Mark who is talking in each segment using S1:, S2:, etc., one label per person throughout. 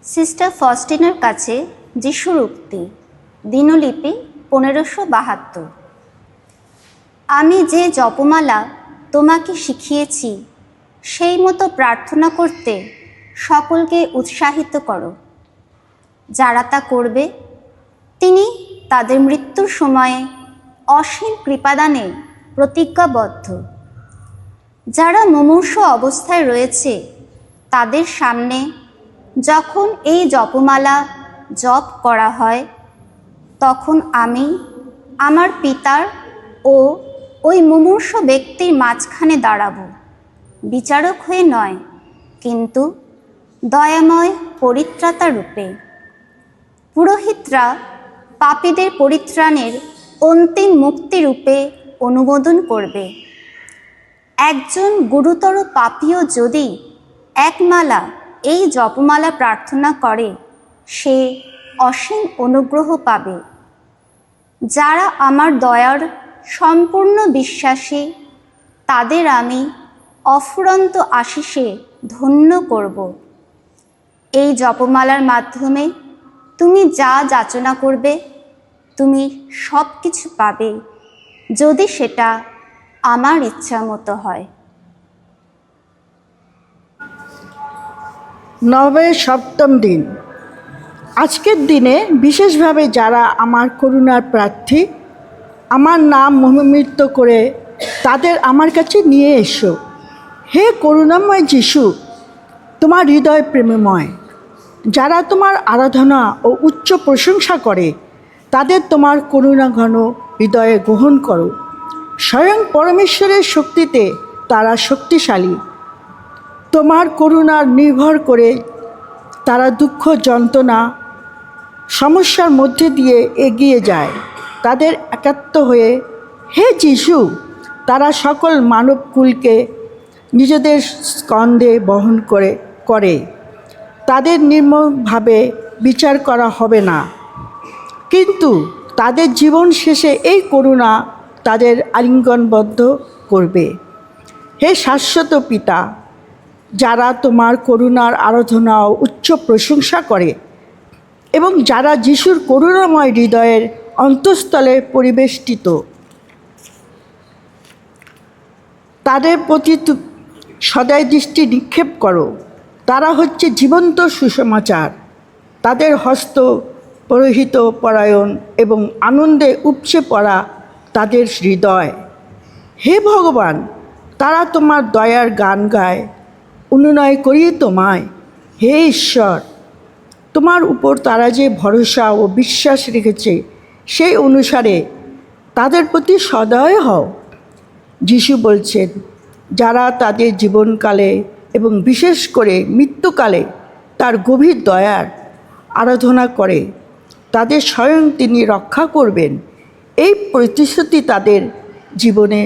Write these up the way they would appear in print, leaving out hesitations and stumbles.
S1: Sister ফস্টিনার কাছে যিশুর উক্তি, দিনলিপি 1572। আমি যে জপমালা তোমাকে শিখিয়েছি সেই মতো প্রার্থনা করতে সকলকে উৎসাহিত করো। যারা তা করবে তিনি তাদের মৃত্যুর সময়ে অসীম কৃপাদানে প্রতিজ্ঞাবদ্ধ। যারা মুমূর্ষু অবস্থায় রয়েছে তাদের সামনে যখন এই জপমালা জপ করা হয় তখন আমি আমার পিতার ও ওই মুমূর্ষু ব্যক্তির মাঝখানে দাঁড়াবো, বিচারক হয়ে নয় কিন্তু দয়াময় পরিত্রাতা রূপে। পুরোহিতরা পাপীদের পরিত্রাণের অন্তিম মুক্তিরূপে অনুমোদন করবে। একজন গুরুতর পাপীও যদি এক মালা এই জপমালা প্রার্থনা করে সে অসীম অনুগ্রহ পাবে। যারা আমার দয়ার সম্পূর্ণ বিশ্বাসী তাদের আমি অফুরন্ত আশিসে ধন্য করব। এই জপমালার মাধ্যমে তুমি যা যাচনা করবে তুমি সব কিছু পাবে, যদি সেটা আমার ইচ্ছা মতো হয়।
S2: নভেম্বরের 7ম দিন। আজকের দিনে বিশেষভাবে যারা আমার করুণার প্রার্থী, আমার নাম মহিমান্বিত করে তাদের আমার কাছে নিয়ে এসো। হে করুণাময় যিশু, তোমার হৃদয় প্রেমময়। যারা তোমার আরাধনা ও উচ্চ প্রশংসা করে তাদের তোমার করুণা ঘন হৃদয়ে গ্রহণ করো। স্বয়ং পরমেশ্বরের শক্তিতে তারা শক্তিশালী। তোমার করুণার নির্ভর করে তারা দুঃখ যন্ত্রণা সমস্যার মধ্যে দিয়ে এগিয়ে যায়। তাদের একাত্ম হয়ে হে যিশু, তারা সকল মানবকুলকে নিজেদের স্কন্ধে বহন করে তাদের নির্মমভাবে বিচার করা হবে না, কিন্তু তাদের জীবন শেষে এই করুণা তাদের আলিঙ্গনবদ্ধ করবে। হে শাশ্বত পিতা, যারা তোমার করুণার আরাধনা ও উচ্চ প্রশংসা করে এবং যারা যিশুর করুণাময় হৃদয়ের অন্তঃস্থলে পরিবেষ্টিত, তাদের প্রতি সদয় দৃষ্টি নিক্ষেপ করো। তারা হচ্ছে জীবন্ত সুসমাচার। তাদের হস্ত পরহিত পরায়ণ এবং আনন্দে উপচে পড়া তাদের হৃদয়। হে ভগবান, তারা তোমার দয়ার গান গায়, অনুনয় করি তোমায়। হে ঈশ্বর, তোমার উপর তারা যে ভরসা ও বিশ্বাস রেখেছে সেই অনুসারে তাদের প্রতি সদয় হও। যিশু বলছেন, যারা তাদের জীবনকালে এবং বিশেষ করে মৃত্যুকালে তার গভীর দয়ার আরাধনা করে তাদের স্বয়ং তিনি রক্ষা করবেন। এই প্রতিশ্রুতি তাদের জীবনে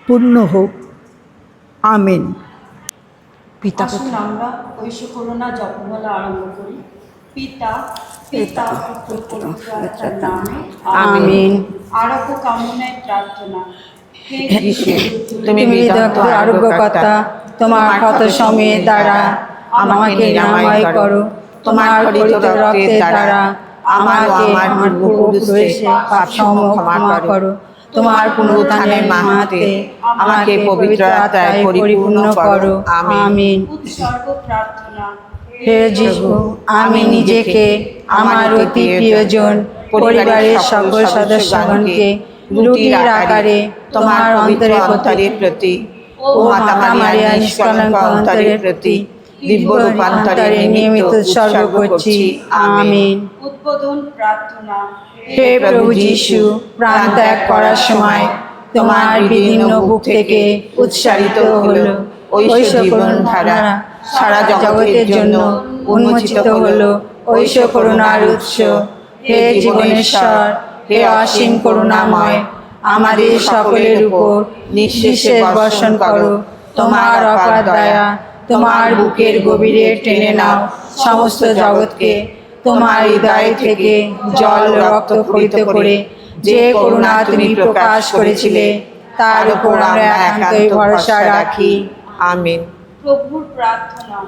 S2: পূর্ণ হোক। আমেন।
S3: পিতা, আসুন আমরা ঐশী করুণা জপমালা আরম্ভ করি। পিতা, পিতা পুত্র পবিত্র আত্মার নামে আমেন। আরোগ্য কামনায় প্রার্থনা। হে যিশু,
S4: তুমি বিদগ্ধ আরোগ্যকর্তা, তোমার ক্ষত সময়ের দ্বারা আমাকে নিরাময় করো। তোমার খরিত রক্তের দ্বারা আমাকে আমার পূর্বপুরুষের পাপসমূহ ক্ষমা করো। তোমার পুনরুত্থানের মাহাত্ম্যে আমাকে পবিত্র আত্মায় পরিপূর্ণ করো। আমিন।
S3: উৎসর্গ প্রার্থনা।
S4: হে যিশু, আমি নিজেকে, আমার অতি প্রিয়জন, পরিবারের সকল সদস্যগণকে রুটির আকারে তোমার অন্তরের প্রতি ও মাতা মারিয়া নিষ্কলঙ্ক অন্তরের প্রতি দিব্য রূপান্তরে নিয়মিত উৎসর্গ করছি। আমিন।
S3: উদ্বোধন প্রার্থনা।
S4: হে প্রভু যিশু, প্রাণ ত্যাগ করার সময় তোমার বিদীর্ণ বুক থেকে উৎসারিত হলো ঐশ করুণ ধারা, সারা জগতের জন্য উন্মোচিত হলো ঐশ করুণার উৎস। হে জীবনেশ্বর, হে অসীম করুণাময়, আমাদের সকলের উপর নিঃশেষ বর্ষণ করো তোমার অপার দয়া। তোমার বুকের গভীরে টেনে নাও সমস্ত জগৎকে। তোমার হৃদয় থেকে জল রক্ত খরিত করে যে করুণা তুমি প্রকাশ করেছিলে তার উপর আমরা একান্তই ভরসা রাখি। আমিন।
S3: প্রভুর প্রার্থনা।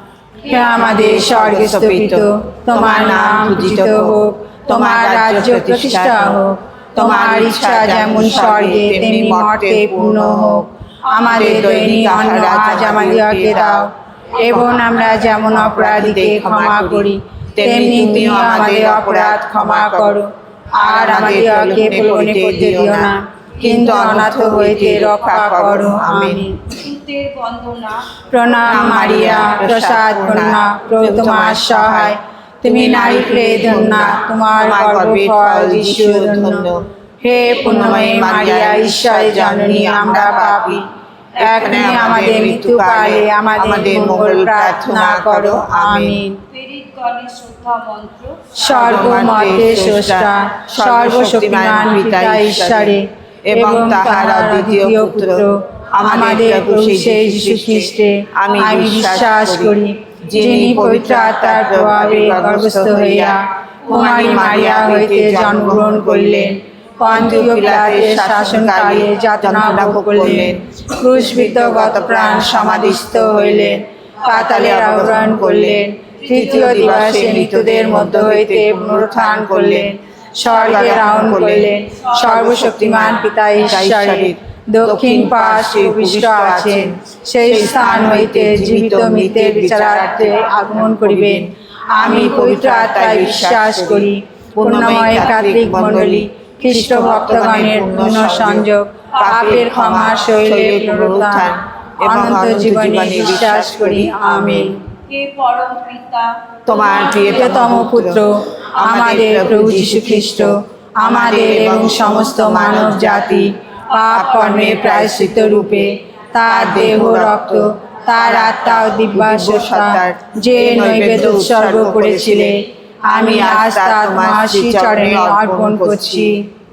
S4: হে আমাদের স্বর্গস্থ পিতা, তোমার নাম পূজিত হোক, তোমার রাজ্য প্রতিষ্ঠা হোক, তোমার ইচ্ছা যেমন স্বর্গে তেমনি মর্তে পূর্ণ হোক। আমাদের দৈনিক অন্ন আজ আমাদেরকে দাও, এবং আমরা যেমন অপরাধীকে ক্ষমা করি তেমনি তুমিও আমাদের অপরাধ ক্ষমা করো। আর আমাদেরকে প্রলোভনে পড়তে দিও না, কিন্তু অনাথ হইতে রক্ষা করো। আমিন।
S3: সুতের বন্দনা।
S4: প্রণাম মারিয়া, প্রসাদ পূর্ণা, প্রভু তোমার সহায়। তুমি নারীকুলে ধন্যা, তোমার গর্ভফল যিশু ধন্য। হে পুণ্যময়ী মারিয়া, ঈশ্বরের জননী, আমরা পাপী, এখনি আমাদের মৃত্যুকালে আমাদের মঙ্গল প্রার্থনা করো। আমিন।
S3: প্রেরিত গণের শ্রদ্ধা মন্ত্র।
S4: সর্বমতের স্রষ্টা, সর্বশক্তিমান পিতা ঈশ্বরে এবং তাহার অদ্বিতীয় পুত্র আমাদের প্রভু সেই যীশু খ্রিস্টে আমি বিশ্বাস করি, যিনি পবিত্র আত্মার প্রভাবে গর্ভস্থ হইয়া কুমারী মারিয়া হইতে জন্মগ্রহণ করিলেন, পন্তীয় পিলাতের শাসনকালে যাতনা ভোগ করলেন, ক্রুশবিদ্ধ গতপ্রাণ সমাধিস্থ হইলেন, পাতালে আরোহণ করলেন, তৃতীয় দিবসে মৃতদের মধ্য হইতে পুনরুত্থান করলেন, স্বর্গে আরোহণ করলেন, সর্বশক্তিমান পিতা ঈশ্বরের দক্ষিণ পার্শ্বে উপবিষ্ট আছেন, সেই স্থান হইতে জীবিত মৃতের বিচারার্থে আগমন করিবেন। আমি পবিত্র আত্মায় বিশ্বাস করি, পূর্ণময় কার্তিক মণ্ডলী, খ্রিস্ট ভক্তগণের পুণ্য সংযোগ, পাপের ক্ষমা, শরীরের পুনরুত্থান, অনন্ত জীবনে বিশ্বাস করি। আমিন।
S3: হে পরম পিতা,
S4: তোমার প্রিয়তম পুত্র আমাদের প্রভু যীশু খ্রিস্ট আমাদের এবং সমস্ত মানব জাতি পাপ কর্মের প্রায়শ্চিত্ত রূপে তার দেহ রক্ত, তার আত্মা ও দিব্যাশ্বর যে নৈবেদ্য উৎসর্গ করেছিলে, আমি আজ তা তোমার শ্রীচরণে অর্পণ করছি।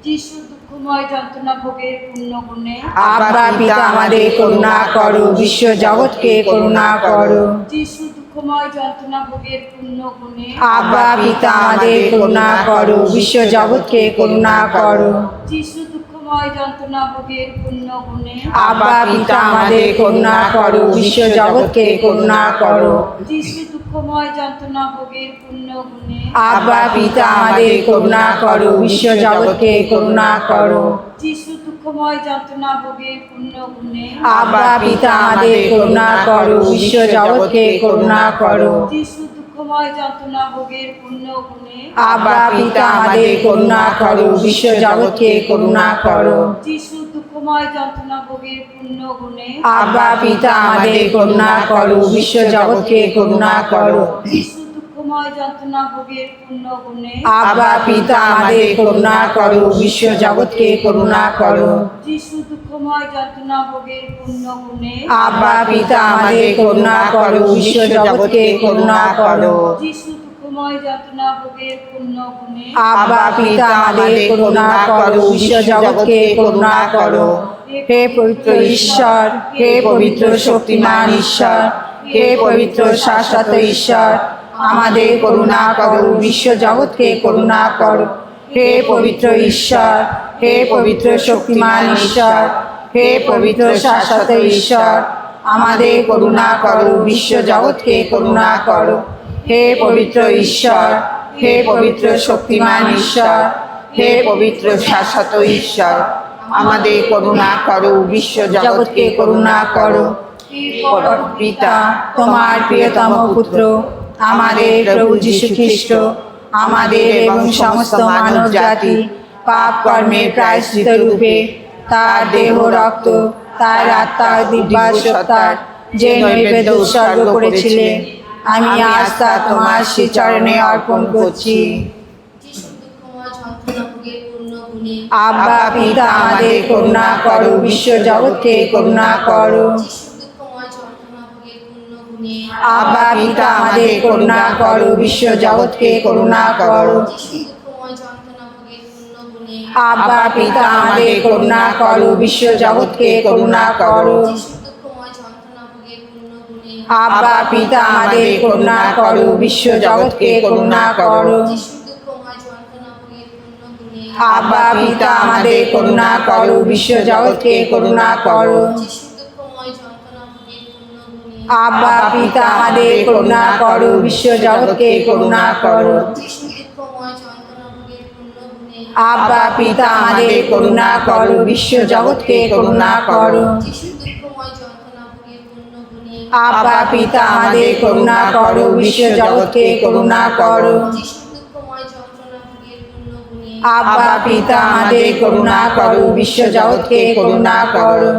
S3: যিশু দুঃখময় যন্ত্রণা ভোগের পুণ্য গুণে
S4: আব্বা পিতা আমাদের করুণা করো, বিশ্ব জগৎকে করুণা করো।
S3: যিশু দুঃখময় যন্ত্রণা ভোগের পুণ্য গুণে
S4: আব্বা পিতা আমাদের করুণা করো, বিশ্ব জগৎকে করুণা করো।
S3: যিশু দুঃখময় যন্ত্রণা ভোগের পুণ্য গুণে
S4: আব্বা পিতা আমাদের করুণা করো, বিশ্ব জগৎকে করুণা করো।
S3: যিশু দুঃখময় যন্ত্রণা ভোগের পুণ্য গুণে
S4: আব্বা পিতা আমাদের করুণা করো, বিশ্ব জগৎকে করুণা করো।
S3: যিশু দুঃখময় যন্ত্রণা ভোগের পুণ্য গুণে
S4: আব্বা পিতা আমাদের করুণা করো, বিশ্ব জগৎকে করুণা করো।
S3: যিশু দুঃখময় যন্ত্রণা ভোগের পুণ্য গুণে
S4: আব্বা পিতা আমাদের করুণা করো, বিশ্ব জগৎকে করুণা করো।
S3: যিশু দুঃখময় যন্ত্রণা ভোগের পুণ্য গুণে
S4: আব্বা পিতা আমাদের করুণা করো, বিশ্ব জগৎকে করুণা করো।
S3: যিশু দুঃখময় যন্ত্রণা ভোগের পুণ্য গুণে
S4: আব্বা পিতা আমাদের করুণা করো, বিশ্ব জগৎকে করুণা করো।
S3: যিশু দুঃখময় যন্ত্রণা ভোগের পুণ্য গুণে
S4: আব্বা পিতা আমাদের করুণা করো, বিশ্ব জগৎকে করুণা করো।
S3: যিশু দুঃখময় যন্ত্রণা ভোগের পুণ্য গুণে
S4: আব্বা পিতা আমাদের করুণা করো, বিশ্ব জগৎকে করুণা করো। হে পবিত্র ঈশ্বর, হে পবিত্র শক্তিমান ঈশ্বর, হে পবিত্র শাশ্বত ঈশ্বর, আমাদের করুণা করো, বিশ্ব জগৎকে করুণা করো। হে পবিত্র ঈশ্বর, হে পবিত্র শক্তিমান ঈশ্বর, হে পবিত্র শাশ্বত ঈশ্বর, আমাদের করুণা করো, বিশ্ব জগৎকে করুণা করো। হে পবিত্র ঈশ্বর, হে পবিত্র শক্তিমান ঈশ্বর, হে পবিত্র শাশ্বত ঈশ্বর, আমাদের করুণা করো, বিশ্ব জগৎকে করুণা করো। পিতা, তোমার প্রিয়তম পুত্র আমাদের প্রভু যীশু খ্রিস্ট আমাদের এবং সমস্ত মানব জাতি পাপ কর্মের প্রায়শ্চিত্ত রূপে তার দেহ রক্ত, তার আত্মা দিব্যাশ্বর যে নৈবেদ্য উৎসর্গ করেছিলেন, আমি আজ তা তোমার শ্রীচরণে অর্পণ করছি। আব্বা পিতা আমাদের করুণা করো, বিশ্ব জগৎকে করুণা করো। আব্বা পিতা আমাদের করুণা করো, বিশ্ব জগৎকে করুণা করো। আব্বা পিতা আমাদের করুণা করো, বিশ্ব জগৎকে করুণা করো। আব্বা পিতা আমাদের করুণা করো, বিশ্ব জগৎকে করুণা করো। আব্বা পিতা আমাদের করুণা করো, বিশ্ব জগৎকে করুণা করো। আব্বা পিতা আমাদের করুণা করো, বিশ্ব জগৎকে করুণা করো। আব্বা পিতা আমাদের করুণা করো, বিশ্ব জগৎকে করুণা করো। আব্বা পিতা আমাদের করুণা করো, বিশ্ব জগৎকে করুণা করো। আব্বা পিতা আমাদের করুণা করো, বিশ্ব জগৎকে করুণা করো।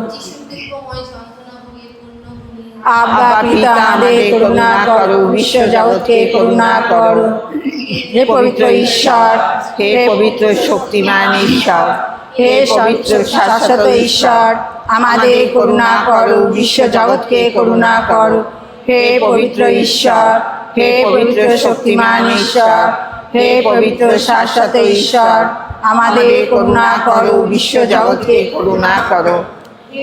S4: আব্বা পিতা আমাদের করুণা করো, বিশ্ব জগৎকে করুণা করো। হে পবিত্র ঈশ্বর,
S5: হে পবিত্র শক্তিমান ঈশ্বর,
S4: হে পবিত্র শাশ্বত ঈশ্বর, আমাদের করুণা করো, বিশ্ব জগৎকে করুণা করো। হে পবিত্র ঈশ্বর, হে পবিত্র শক্তিমান ঈশ্বর, হে পবিত্র শাশ্বত ঈশ্বর, আমাদের করুণা করো, বিশ্ব জগৎকে
S5: করুণা করো।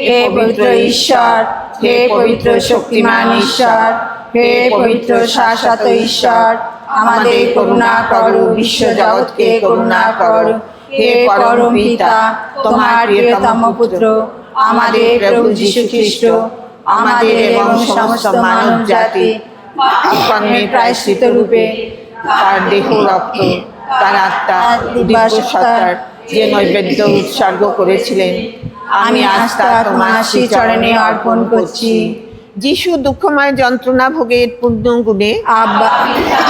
S4: হে পবিত্র ঈশ্বর, হে পবিত্র শক্তিমান ঈশ্বর, হে পবিত্র শাশ্বত ঈশ্বর, আমাদের করুণা করো, বিশ্ব জগৎকে করুণা করো। হে পরম পিতা, তোমার প্রিয়তম পুত্র আমাদের প্রভু যীশু খ্রিস্ট আমাদের এবং সমস্ত মানব জাতি পাপের প্রায়শ্চিত্ত রূপে
S5: তার দেহ রক্ত, তার আত্মা, দিব্য সত্তার যে নৈবেদ্য উৎসর্গ করেছিলেন,
S4: আমি আস্থা তোমার শ্রীচরণে অর্পণ করছি।
S5: যিশু দুঃখময় যন্ত্রণা ভোগের পুণ্য গুণে
S4: আব্বা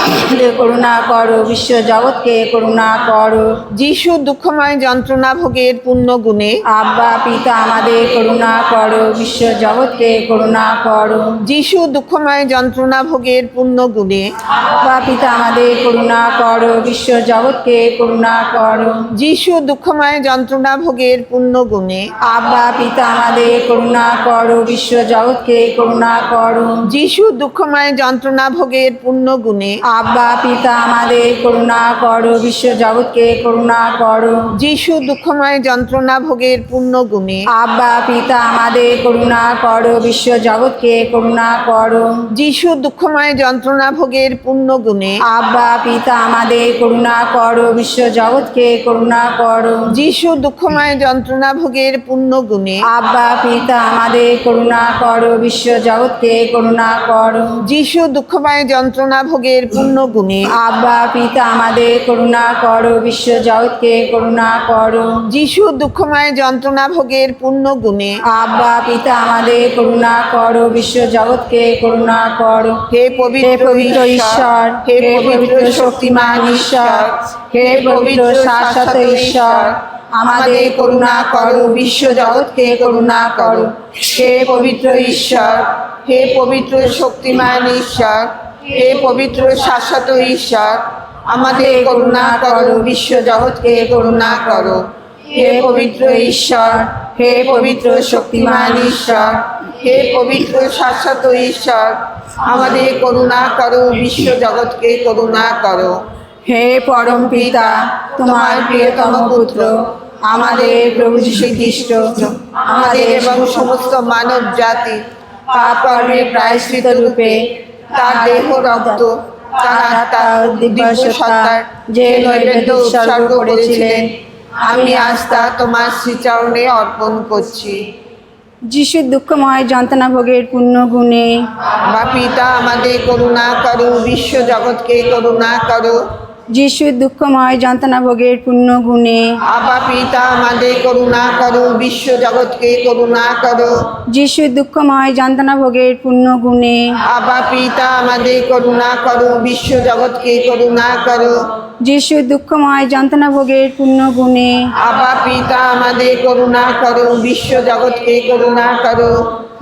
S4: আমাদের করুণা করো, বিশ্ব জগৎকে করুণা করো।
S5: যিশু দুঃখময় যন্ত্রণা ভোগের পুণ্য গুণে
S4: আব্বা পিতা আমাদের করুণা করো, বিশ্ব জগৎকে করুণা করো।
S5: যিশু দুঃখময় যন্ত্রণা ভোগের পুণ্য গুণে
S4: আব্বা পিতা আমাদের করুণা করো, বিশ্ব জগৎকে করুণা করো।
S5: যিশু দুঃখময় যন্ত্রণা ভোগের পুণ্য গুণে
S4: আব্বা পিতা আমাদের করুণা করো, বিশ্ব জগৎকে করুণা করো।
S5: যিশু দুঃখময় যন্ত্রণা ভোগের পুণ্য গুণে
S4: আব্বা পিতা আমাদের করুণা করো, বিশ্ব জগৎকে করুণা করো।
S5: যিশু দুঃখময় যন্ত্রণা ভোগের পুণ্য গুণে
S4: আব্বা পিতা আমাদের করুণা করো, বিশ্ব জগৎকে করুণা করো।
S5: যিশু দুঃখময় যন্ত্রণা ভোগের পুণ্য গুণে
S4: আব্বা পিতা আমাদের করুণা করো, বিশ্ব জগৎকে করুণা করো।
S5: যিশু দুঃখময় যন্ত্রণা ভোগের পুণ্য গুণে
S4: আব্বা পিতা আমাদের করুণা করো, বিশ্ব জগৎকে করুণা করো।
S5: যিশু দুঃখময় যন্ত্রণা ভোগের পুণ্য গুণে
S4: আব্বা পিতা আমাদের করুণা করো, বিশ্ব জগৎকে করুণা করো।
S5: যিশু দুঃখময় যন্ত্রণা ভোগের পুণ্য গুণে
S4: আব্বা পিতা আমাদের করুণা করো, বিশ্ব জগৎকে করুণা করো।
S5: হে
S4: হে
S5: পবিত্র
S4: পবিত্র ঈশ্বর, হে পবিত্র শক্তিমান ঈশ্বর, হে পবিত্র শাশ্বত ঈশ্বর, আমাদের করুণা করো, বিশ্ব জগৎকে করুণা করো।
S5: হে পবিত্র ঈশ্বর, হে পবিত্র শক্তিমান ঈশ্বর, হে পবিত্র শাশ্বত ঈশ্বর, আমাদের করুণা করো, বিশ্ব জগৎকে করুণা করো। হে পবিত্র ঈশ্বর, হে পবিত্র শক্তিমান ঈশ্বর, হে পবিত্র শাশ্বত ঈশ্বর, আমাদের করুণা করো, বিশ্ব জগৎকে করুণা করো।
S4: হে পরম পিতা, তোমার প্রিয়তম পুত্র আমাদের প্রভু যীশু খ্রিস্ট
S5: আমাদের এবং সমস্ত মানব জাতি
S4: পাপ কর্মের প্রায়শ্চিত্ত রূপে
S5: তার দেহ রক্ত, তার আত্মা, দিব্য সত্তার যে নৈবেদ্য উৎসর্গ করেছিলেন, আমি আস্থা তোমার শ্রীচরণে অর্পণ করছি।
S4: যিশু দুঃখময় যন্ত্রণা ভোগের পুণ্য গুণে
S5: বা পিতা আমাদের করুণা করো, বিশ্ব জগৎকে করুণা করো।
S4: যিশু দুঃখময় যন্ত্রণা ভোগের পুণ্য গুণে
S5: আবা পিতা আমাদের করুণা করো, বিশ্ব জগৎকে করুণা করো।
S4: যিশু দুঃখময় যন্ত্রণা ভোগের পুণ্য গুণে
S5: আবা পিতা আমাদের করুণা করো, বিশ্ব জগৎকে করুণা করো।
S4: যিশু দুঃখময় যন্ত্রণা ভোগের পুণ্য গুণে
S5: আবা পিতা আমাদের করুণা করো, বিশ্ব জগৎকে করুণা করো।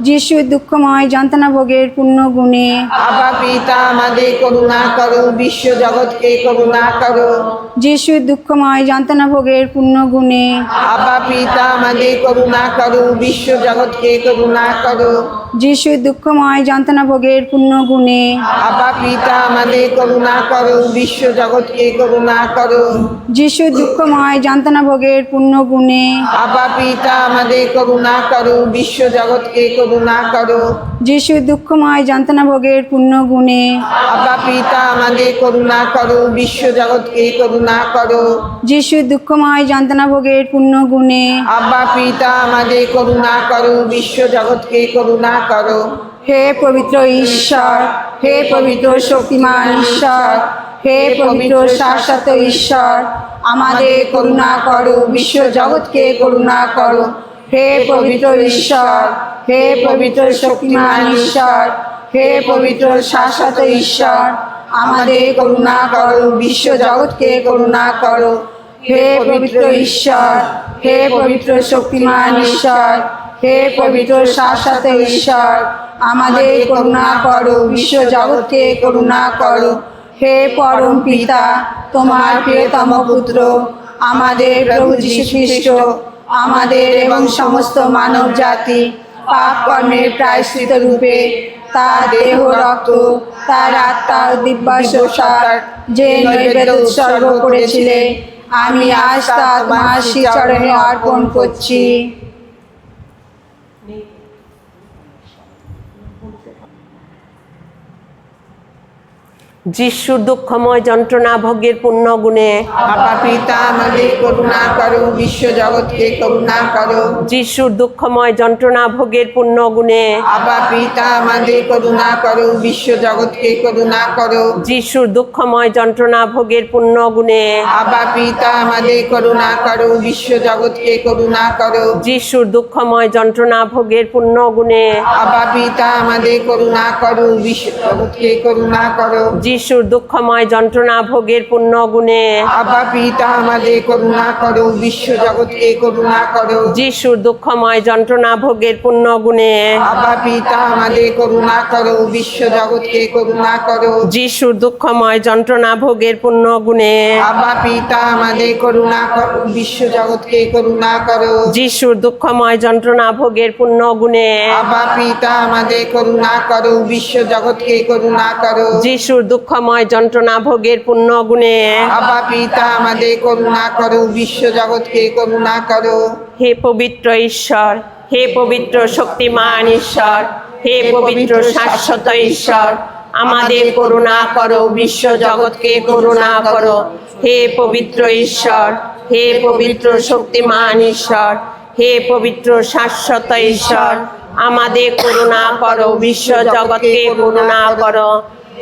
S4: যিশু দুঃখময় যন্ত্রণা ভোগের পুণ্য গুণে
S5: আবা পিতা আমাদের করুণা করো, বিশ্ব জগৎকে করুণা করো।
S4: যিশু দুঃখময় যন্ত্রণা ভোগের পুণ্য গুণে
S5: আবা পিতা আমাদের করুণা করো, বিশ্ব জগৎকে করুণা করো।
S4: যিশু দুঃখময় যন্ত্রণা ভোগের পুণ্য গুণে
S5: আবা পিতা আমাদের করুণা করো, বিশ্ব জগৎকে করুণা করো।
S4: যিশু দুঃখময় যন্ত্রণা ভোগের পুণ্য গুণে
S5: আবা পিতা আমাদের করুণা করো, বিশ্ব জগৎকে করুণা করো।
S4: যিশু দুঃখময় যন্ত্রণা ভোগের পুণ্য গুণে
S5: আবা পিতা আমাদের করুণা করো, বিশ্ব জগৎকে করুণা করো।
S4: যিশু দুঃখময় যন্ত্রণা ভোগের পুণ্য গুণে
S5: আবা পিতা আমাদের করুণা করো, বিশ্ব জগৎকে করুণা করো।
S4: হে পবিত্র ঈশ্বর, হে পবিত্র শক্তিমান ঈশ্বর, হে পবিত্র শাশ্বত ঈশ্বর, আমাদের করুণা করো, বিশ্ব জগৎকে করুণা করো। হে পবিত্র ঈশ্বর, হে পবিত্র শক্তিমান ঈশ্বর, হে পবিত্র শাশ্বত ঈশ্বর, আমাদের করুণা করো, বিশ্ব জগৎকে করুণা করো। হে পবিত্র ঈশ্বর, হে পবিত্র শক্তিমান ঈশ্বর, হে পবিত্র শাশ্বত ঈশ্বর, আমাদের করুণা করো, বিশ্ব জগৎকে করুণা করো। হে পরম পিতা, তোমার প্রিয়তম পুত্র আমাদের প্রভু যীশু খ্রিস্ট আমাদের এবং সমস্ত মানব জাতি পাপ কর্মের প্রায়শ্চিত রূপে তার দেহ রক্ত, তার আত্মা দিব্যাশ্বসার যে নৈবেদ্য উৎসর্গ করেছিলেন, আমি আজ তা তোমার শ্রীচরণে অর্পণ করছি।
S6: যিশুর দুঃখময় যন্ত্রণা ভোগের পুণ্য গুণে
S5: আবা পিতা আমাদের করুণা করো, বিশ্ব জগৎকে করুণা করো।
S6: যিশুর দুঃখময় যন্ত্রণা ভোগের পুণ্য গুণে
S5: আবা পিতা আমাদের করুণা করো, বিশ্ব জগৎকে করুণা করো।
S6: যিশুর দুঃখময় যন্ত্রণা ভোগের পুণ্য গুণে
S5: আবা পিতা আমাদের করুণা করো, বিশ্ব জগৎকে করুণা করো।
S6: যিশুর দুঃখময় যন্ত্রণা ভোগের পুণ্য গুণে
S5: আবা পিতা আমাদের করুণা করো, বিশ্ব জগৎকে করুণা করো।
S6: যিশুর দুঃখময় যন্ত্রণা ভোগের পুণ্য গুণে
S5: আবা পিতা আমাদের করুণা করো, বিশ্ব জগৎকে করুণা করো।
S6: যিশুর দুঃখময় যন্ত্রণা ভোগের পুণ্য গুণে
S5: আবা পিতা আমাদের করুণা করো, বিশ্ব জগৎকে করুণা করো।
S6: যিশুর দুঃখময় যন্ত্রণা ভোগের পুণ্য গুণে
S5: আবা পিতা আমাদের করুণা করো, বিশ্ব জগৎকে করুণা করো।
S6: যিশুর দুঃখময় যন্ত্রণা ভোগের পুণ্য গুণে
S5: আবা পিতা আমাদের করুণা করো, বিশ্ব জগৎকে করুণা করো।
S6: যিশুর দুঃখময় যন্ত্রণা ভোগের পুণ্য গুণে
S5: আবা পিতা আমাদের করুণা করো, বিশ্ব জগৎকে করুণা করো।
S6: হে পবিত্র ঈশ্বর, হে পবিত্র শক্তিমান ঈশ্বর, হে পবিত্র শাশ্বত ঈশ্বর, আমাদের করুণা করো, বিশ্ব জগৎকে করুণা করো। হে পবিত্র ঈশ্বর, হে পবিত্র শক্তিমান ঈশ্বর, হে পবিত্র শাশ্বত ঈশ্বর, আমাদের করুণা করো, বিশ্ব জগৎকে করুণা করো।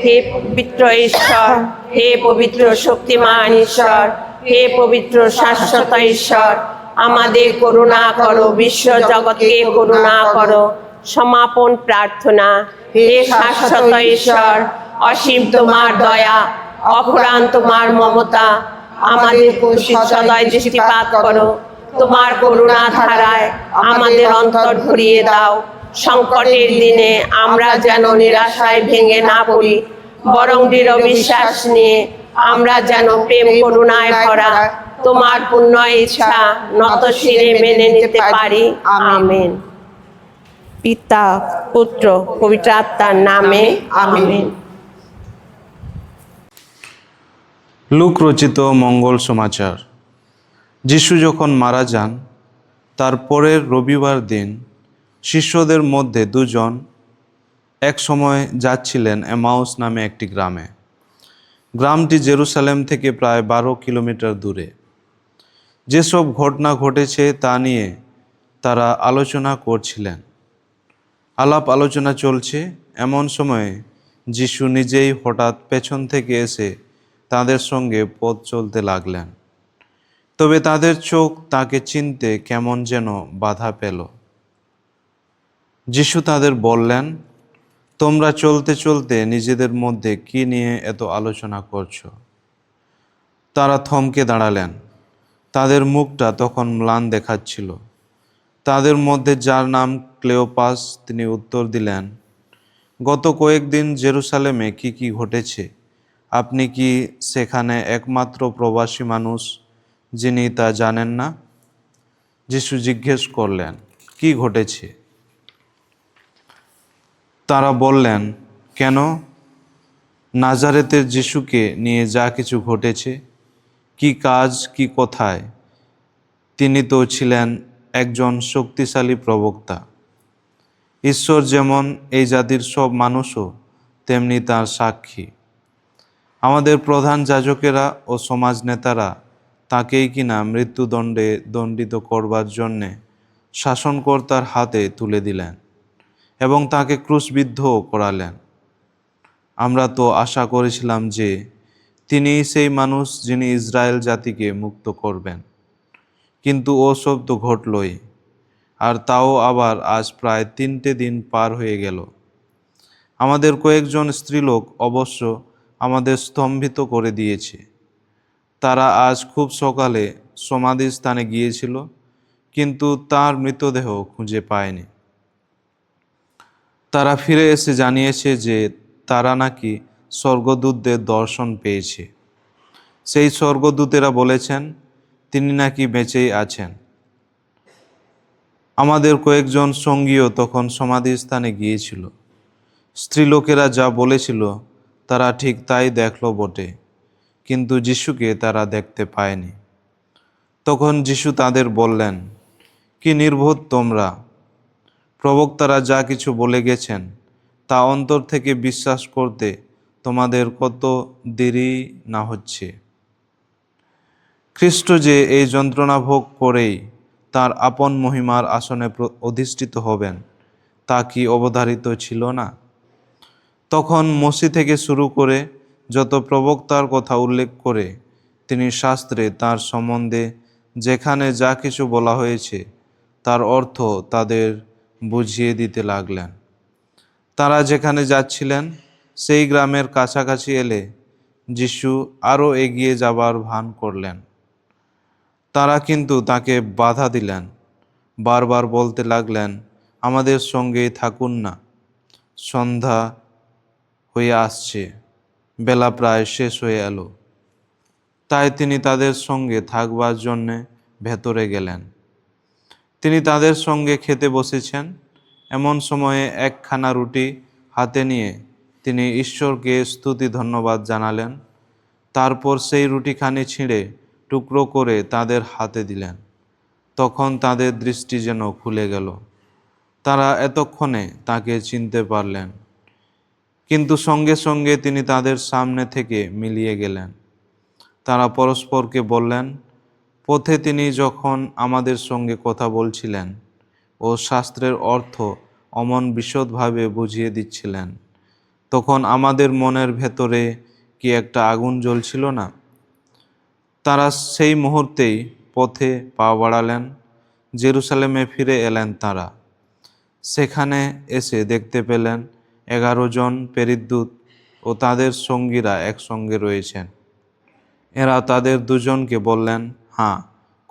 S6: হে পবিত্র ঈশ্বর, হে পবিত্র শক্তিমান ঈশ্বর, হে পবিত্র শাশ্বত ঈশ্বর, আমাদের করুণা করো, বিশ্ব জগৎকে করুণা করো। সমাপন প্রার্থনা। হে শাশ্বত ঈশ্বর, অসীম তোমার দয়া, অফুরান তোমার মমতা, আমাদের উপর সদয় দৃষ্টিপাত করো। তোমার করুণা ধারায় আমাদের অন্তর ভরিয়ে দাও। সংকটের দিনে আমরা যেন নিরাশায় ভেঙে না পড়ি, বরং দৃঢ় বিশ্বাস নিয়ে আমরা যেন প্রেম করুণায় ভরা তোমার পূর্ণ ইচ্ছা নত শিরে মেনে নিতে পারি। আমেন। পিতা, পুত্র, পবিত্র আত্মার নামে আমেন।
S7: লুক রচিত মঙ্গল সমাচার। যিশু যখন মারা যান তার পরের রবিবার দিন শিষ্যদের মধ্যে দুজন এক সময় যাচ্ছিলেন এমাউস নামে একটি গ্রামে। গ্রামটি জেরুসালেম থেকে প্রায় 12 কিলোমিটার দূরে। যেসব ঘটনা ঘটেছে তা নিয়ে তারা আলোচনা করছিলেন। আলাপ আলোচনা চলছে, এমন সময়ে যিশু নিজেই হঠাৎ পেছন থেকে এসে তাদের সঙ্গে পথ চলতে লাগলেন। তবে তাদের চোখ তাকে চিনতে কেমন যেন বাধা পেল। যিশু তাদের বললেন, তোমরা চলতে চলতে নিজেদের মধ্যে কি নিয়ে এত আলোচনা করছো? তারা থমকে দাঁড়ালেন। তাদের মুখটা তখন ম্লান দেখাচ্ছিল। তাদের মধ্যে যার নাম ক্লেওপাস, তিনি উত্তর দিলেন, গত কয়েকদিন জেরুসালেমে কি ঘটেছে আপনি কি সেখানে একমাত্র প্রবাসী মানুষ যিনি তা জানেন না? যিশু জিজ্ঞেস করলেন, কি ঘটেছে? তারা বললেন, কেন? নাজারেতের যিশুকে নিয়ে যা কিছু ঘটেছে, কি কাজ, কি কোথায়, তিনি তো ছিলেন একজন শক্তিশালী প্রবক্তা। ঈশ্বর যেমন এই জাতির সব মানুষও তেমনি তার সাক্ষী। আমাদের প্রধান যাজকেরা ও সমাজ নেতারা তাকেই কিনা মৃত্যুদণ্ডে দণ্ডিত করবার জন্যে শাসনকর্তার হাতে তুলে দিলেন এবং তাকে ক্রুশবিদ্ধও করালেন। আমরা তো আশা করেছিলাম যে তিনি সেই মানুষ যিনি ইসরায়েল জাতিকে মুক্ত করবেন, কিন্তু ওসব তো ঘটলই, আর তাও আবার আজ প্রায় 3টে দিন পার হয়ে গেল। আমাদের কয়েকজন স্ত্রীলোক অবশ্য আমাদের স্তম্ভিত করে দিয়েছে। তারা আজ খুব সকালে সমাধিস্থানে গিয়েছিল, কিন্তু তার মৃতদেহ খুঁজে পায়নি। তারা ফিরে এসে জানিয়েছে যে তারা নাকি স্বর্গদূতদের দর্শন পেয়েছে। সেই স্বর্গদূতেরা বলেছেন তিনি নাকি বেঁচেই আছেন। আমাদের কয়েকজন সঙ্গীও তখন সমাধিস্থানে গিয়েছিল। স্ত্রীলোকেরা যা বলেছিল তারা ঠিক তাই দেখল বটে, কিন্তু যিশুকে তারা দেখতে পায়নি। তখন যিশু তাদের বললেন, কি নির্বোধ তোমরা! প্রবক্তারা যা কিছু বলে গেছেন তা অন্তর থেকে বিশ্বাস করতে তোমাদের কত দেরি না হচ্ছে। খ্রিস্ট যে এই যন্ত্রণা ভোগ করেই তার আপন মহিমার আসনে অধিষ্ঠিত হবেন, তা কি অবধারিত ছিল না? তখন মসি থেকে শুরু করে যত প্রবক্তার কথা উল্লেখ করে তিনি শাস্ত্রে তার সম্বন্ধে যেখানে যা কিছু বলা হয়েছে তার অর্থ তাদের বুঝিয়ে দিতে লাগলেন। তারা যেখানে যাচ্ছিলেন সেই গ্রামের কাছাকাছি এলে যিশু আরও এগিয়ে যাবার ভান করলেন। তারা কিন্তু তাকে বাধা দিলেন, বারবার বলতে লাগলেন, আমাদের সঙ্গেই থাকুন না, সন্ধ্যা হয়ে আসছে, বেলা প্রায় শেষ হয়ে এলো। তাই তিনি তাদের সঙ্গে থাকবার জন্যে ভেতরে গেলেন। তিনি তাদের সঙ্গে খেতে বসেছেন। এমন সময়ে একখানা রুটি হাতে নিয়ে তিনি ঈশ্বরকে স্তুতি ধন্যবাদ জানালেন। তারপর সেই রুটিখানি ছিঁড়ে টুকরো করে তাদের হাতে দিলেন। তখন তাদের দৃষ্টি যেন খুলে গেল। তারা এতক্ষণে তাকে চিনতে পারলেন, কিন্তু সঙ্গে সঙ্গে তিনি তাদের সামনে থেকে মিলিয়ে গেলেন। তারা পরস্পরকে বললেন, পথে তিনি যখন আমাদের সঙ্গে কথা বলছিলেন ও শাস্ত্রের অর্থ অমন বিশদভাবে বুঝিয়ে দিচ্ছিলেন, তখন আমাদের মনের ভেতরে কি একটা আগুন জ্বলছিল না? তারা সেই মুহূর্তেই পথে পা বাড়ালেন। জেরুসালেমে ফিরে এলেন তারা। সেখানে এসে দেখতে পেলেন 11 জন প্রেরিতদূত ও তাদের সঙ্গীরা একসঙ্গে রয়েছেন। এরা তাদের দুজনকে বললেন, হ্যাঁ,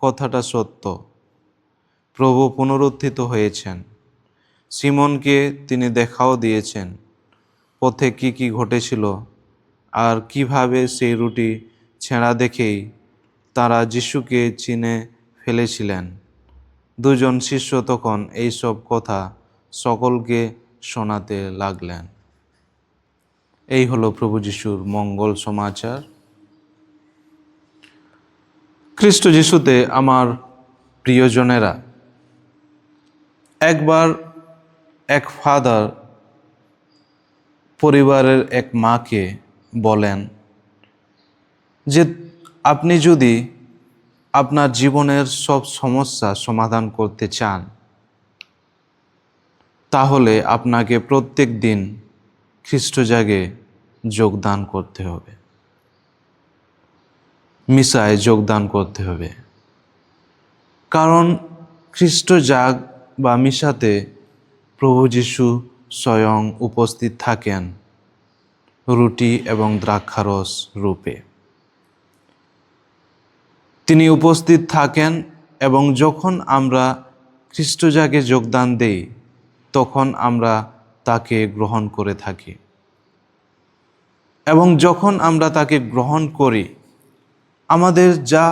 S7: কথাটা সত্য, প্রভু পুনরুত্থিত হয়েছেন। সিমনকে তিনি দেখাও দিয়েছেন পথে কি কি ঘটেছিল, আর কিভাবে সেই রুটি ছেঁড়া দেখেই তারা যিশুকে চিনে ফেলেছিলেন। দুজন শিষ্য তখন এইসব কথা সকলকে শোনাতে লাগলেন। এই হলো প্রভু যিশুর মঙ্গল সমাচার। খ্রিস্ট যিশুতে আমার প্রিয়জনেরা, একবার এক ফাদার পরিবারের এক মাকে বলেন যে আপনি যদি আপনার জীবনের সব সমস্যা সমাধান করতে চান, তাহলে আপনাকে প্রত্যেক দিন খ্রিস্টজাগে যোগদান করতে হবে, মিশায় যোগদান করতে হবে। কারণ খ্রিস্ট জাগ বা মিশাতে প্রভু যিশু স্বয়ং উপস্থিত থাকেন রুটি এবং দ্রাক্ষারস রূপে। তিনি উপস্থিত থাকেন এবং যখন আমরা খ্রিস্টজাগে যোগদান দেই তখন আমরা তাকে গ্রহণ করে থাকি। এবং যখন আমরা তাকে গ্রহণ করি, আমাদের যা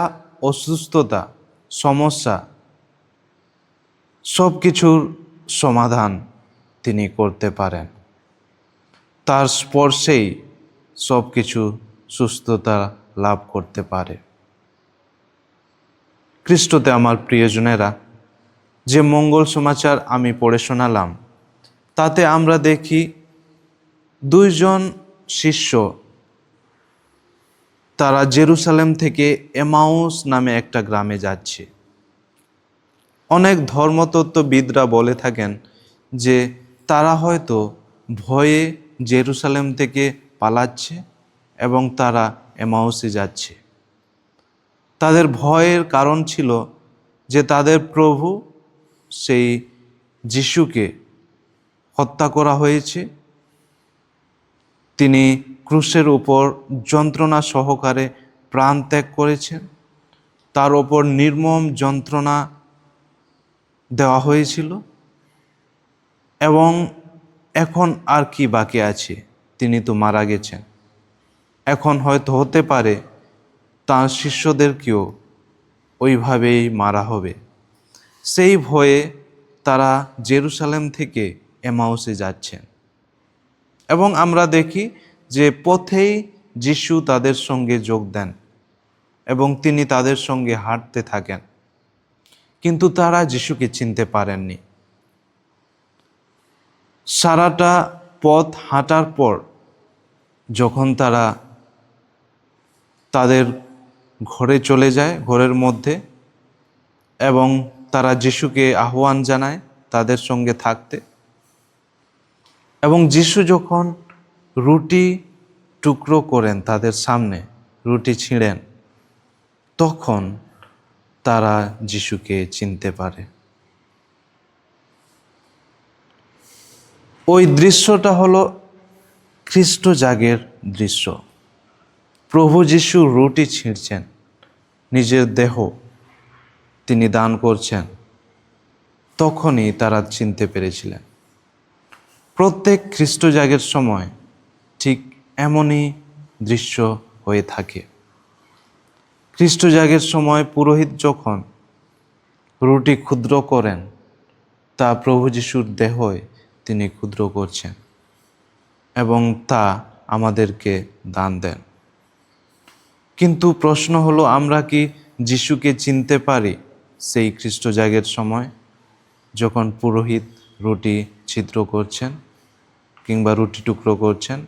S7: অসুস্থতা, সমস্যা, সব কিছুর সমাধান তিনি করতে পারেন। তার স্পর্শেই সব কিছু সুস্থতা লাভ করতে পারে। খ্রিস্টতে আমার প্রিয়জনেরা, যে মঙ্গল সমাচার আমি পড়ে শোনালাম তাতে আমরা দেখি 2 জন শিষ্য তারা জেরুসালেম থেকে এমাউস নামে একটা গ্রামে যাচ্ছে। অনেক ধর্মতত্ত্ববিদরা বলে থাকেন যে তারা হয়তো ভয়ে জেরুসালেম থেকে পালাচ্ছে এবং তারা এমাউসে যাচ্ছে। তাদের ভয়ের কারণ ছিল যে তাদের প্রভু সেই যিশুকে হত্যা করা হয়েছে। তিনি ক্রুশের উপর যন্ত্রণা সহকারে প্রাণ ত্যাগ করেছেন, তার ওপর নির্মম যন্ত্রণা দেওয়া হয়েছিল এবং এখন আর কি বাকি আছে? তিনি তো মারা গেছেন। এখন হয়তো হতে পারে তাঁর শিষ্যদেরকেও ওইভাবেই মারা হবে। সেই ভয়ে তারা জেরুসালেম থেকে এমাউসে যাচ্ছেন এবং আমরা দেখি যে পথেই যিশু তাদের সঙ্গে যোগ দেন এবং তিনি তাদের সঙ্গে হাঁটতে থাকেন, কিন্তু তারা যিশুকে চিনতে পারেননি। সারাটা পথ হাঁটার পর যখন তারা তাদের ঘরে চলে যায়, ঘরের মধ্যে, এবং তারা যিশুকে আহ্বান জানায় তাদের সঙ্গে থাকতে, এবং যিশু যখন রুটি টুকরো করেন তাদের সামনে, রুটি ছিঁড়েন, তখন তারা যিশুকে চিনতে পারে। ওই দৃশ্যটা হলো খ্রিস্ট জাগের দৃশ্য। প্রভু যিশু রুটি ছিঁড়ছেন, নিজের দেহ তিনি দান করছেন, তখনই তারা চিনতে পেরেছিলেন। প্রত্যেক খ্রিস্ট জাগের সময় ঠিক এমনই দৃশ্য হয়ে থাকে। খ্রিস্ট জাগের সময় পুরোহিত যখন রুটি ক্ষুদ্র করেন, তা প্রভু যিশুর দেহয় তিনি ক্ষুদ্র করছেন এবং তা আমাদেরকে দান দেন। কিন্তু প্রশ্ন হলো, আমরা কি যিশুকে চিনতে পারি সেই খ্রিস্ট জাগের সময় যখন পুরোহিত রুটি ছিদ্র করছেন কিংবা রুটি টুকরো করছেন?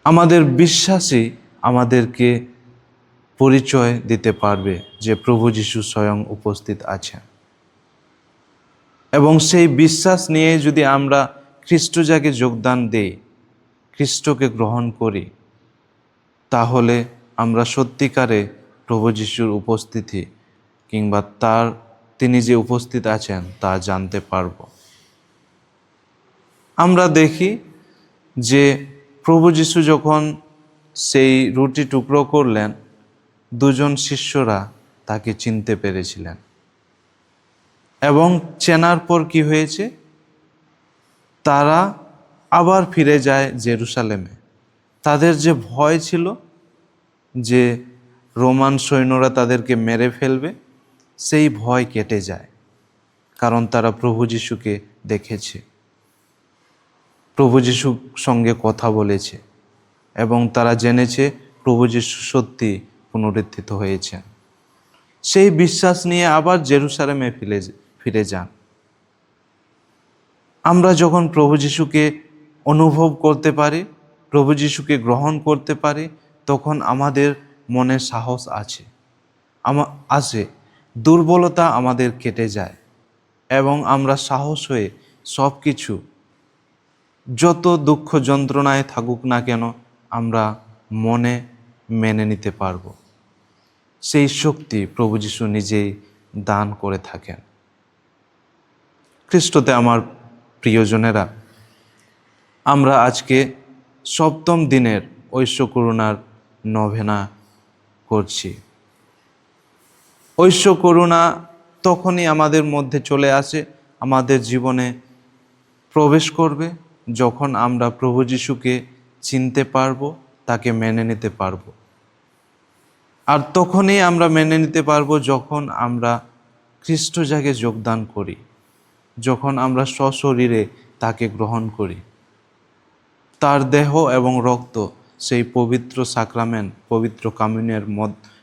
S7: আমাদের বিশ্বাসই আমাদেরকে পরিচয় দিতে পারবে যে প্রভু যিশু স্বয়ং উপস্থিত আছেন। এবং সেই বিশ্বাস নিয়ে যদি আমরা খ্রিস্ট জাগে যোগদান দেই, খ্রিস্টকে গ্রহণ করি, তাহলে আমরা সত্যিকারে প্রভু যিশুর উপস্থিতি কিংবা তিনি যে উপস্থিত আছেন তা জানতে পারব। আমরা দেখি যে প্রভু যিশু যখন সেই রুটি টুকরো করলেন, দুজন শিষ্যরা তাকে চিনতে পেরেছিলেন এবং চেনার পর কি হয়েছে? তারা আবার ফিরে যায় জেরুসালেমে। তাদের যে ভয় ছিল যে রোমান সৈন্যরা তাদেরকে মেরে ফেলবে, সেই ভয় কেটে যায়, কারণ তারা প্রভু যিশুকে দেখেছে, প্রভু যিশুর সঙ্গে কথা বলেছে এবং তারা জেনেছে প্রভু যিশু সত্যি পুনরুত্থিত হয়েছেন। সেই বিশ্বাস নিয়ে আবার জেরুসালেমে ফিরে যান। আমরা যখন প্রভু যিশুকে অনুভব করতে পারি, প্রভু যিশুকে গ্রহণ করতে পারি, তখন আমাদের মনে সাহস আসে, দুর্বলতা আমাদের কেটে যায় এবং আমরা সাহস হয়ে সব কিছু, যত দুঃখ যন্ত্রণায় থাকুক না কেন, আমরা মনে মেনে নিতে পারব। সেই শক্তি প্রভু যিশু নিজেই দান করে থাকেন। খ্রিস্টতে আমার প্রিয়জনেরা, আমরা আজকে সপ্তম দিনের ঐশ্য করুণার নভেনা করছি। ঐশ্য করুণা তখনই আমাদের মধ্যে চলে আসে, আমাদের জীবনে প্রবেশ করবে, যখন আমরা প্রভু যিশুকে চিনতে পারবো, তাকে মেনে নিতে পারবো। আর তখনই আমরা মেনে নিতে পারবো যখন আমরা খ্রিস্ট জাগে যোগদান করি, যখন আমরা সশরীরে তাকে গ্রহণ করি, তার দেহ এবং রক্ত সেই পবিত্র সাক্রামেন্ট, পবিত্র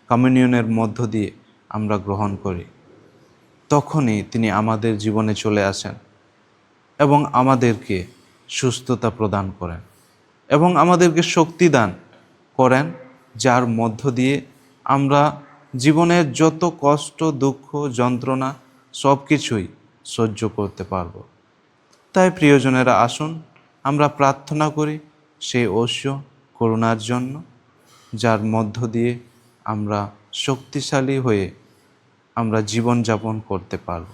S7: কমিউনিয়নের মধ্য দিয়ে আমরা গ্রহণ করি। তখনই তিনি আমাদের জীবনে চলে আসেন এবং আমাদেরকে সুস্থতা প্রদান করেন এবং আমাদেরকে শক্তি দান করেন, যার মধ্য দিয়ে আমরা জীবনের যত কষ্ট, দুঃখ, যন্ত্রণা সব কিছুই সহ্য করতে পারব। তাই প্রিয়জনেরা, আসুন আমরা প্রার্থনা করি সেই ঐশ্য করুণার জন্য, যার মধ্য দিয়ে আমরা শক্তিশালী হয়ে আমরা জীবনযাপন করতে পারব।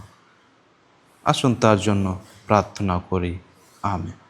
S7: আসুন তার জন্য প্রার্থনা করি। আমেন।